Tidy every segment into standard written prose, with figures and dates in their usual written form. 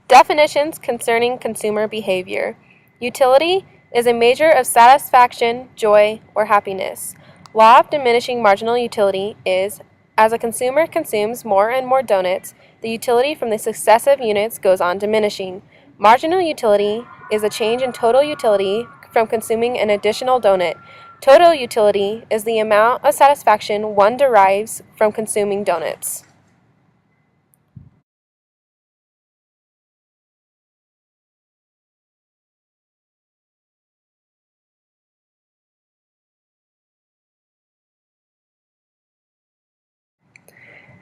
Definitions concerning consumer behavior. Utility is a measure of satisfaction, joy, or happiness. Law of diminishing marginal utility is, as a consumer consumes more and more donuts, the utility from the successive units goes on diminishing. Marginal utility is a change in total utility from consuming an additional donut. Total utility is the amount of satisfaction one derives from consuming donuts.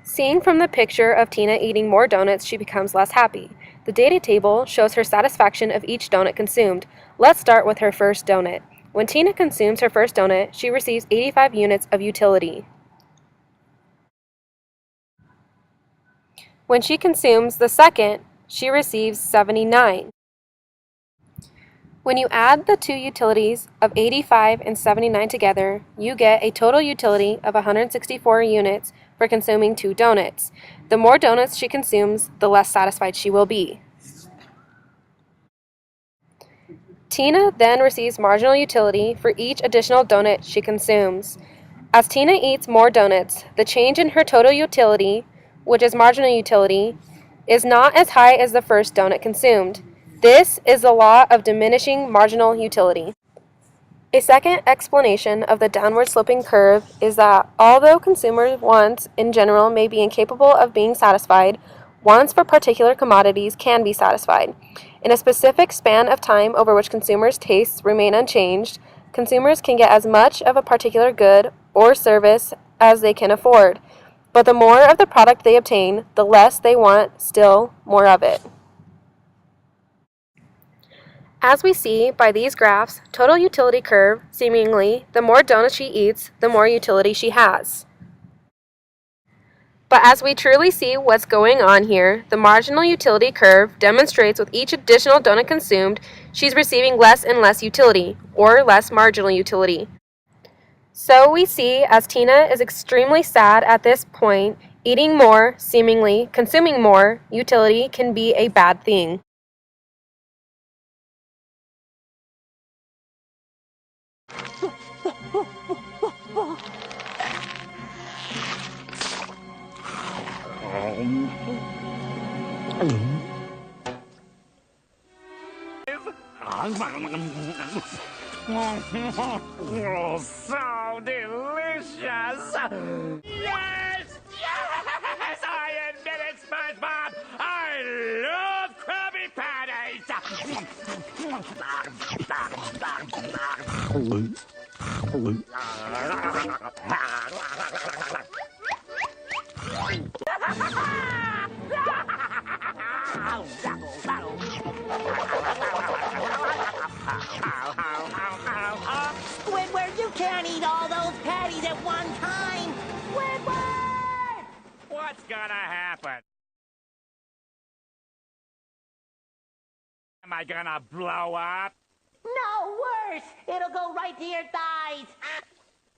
Seeing from the picture of Tina eating more donuts, she becomes less happy. The data table shows her satisfaction of each donut consumed. Let's start with her first donut. When Tina consumes her first donut, she receives 85 units of utility. When she consumes the second, she receives 79. When you add the two utilities of 85 and 79 together, you get a total utility of 164 units for consuming 2 donuts. The more donuts she consumes, the less satisfied she will be. Tina then receives marginal utility for each additional donut she consumes. As Tina eats more donuts, the change in her total utility, which is marginal utility, is not as high as the first donut consumed. This is the law of diminishing marginal utility. A second explanation of the downward sloping curve is that although consumer wants in general may be incapable of being satisfied, wants for particular commodities can be satisfied. In a specific span of time over which consumers' tastes remain unchanged, consumers can get as much of a particular good or service as they can afford. But the more of the product they obtain, the less they want still more of it. As we see by these graphs, total utility curve, seemingly, the more donuts she eats, the more utility she has. But as we truly see what's going on here, the marginal utility curve demonstrates with each additional donut consumed, she's receiving less and less utility, or less marginal utility. So we see, as Tina is extremely sad at this point, eating more, seemingly, consuming more, utility can be a bad thing. Oh, so delicious! Yes! Yes! I admit it, SpongeBob! I love Krabby Squidward, you can't eat all those patties at one time! Squidward! What's gonna happen? Am I gonna blow up? No, worse! It'll go right to your thighs!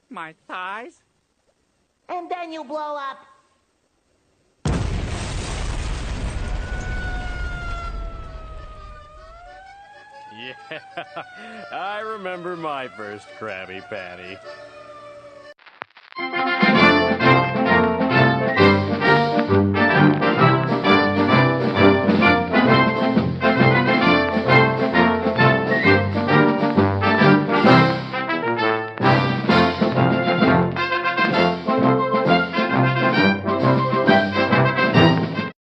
My thighs? And then you'll blow up! Yeah, I remember my first Krabby Patty.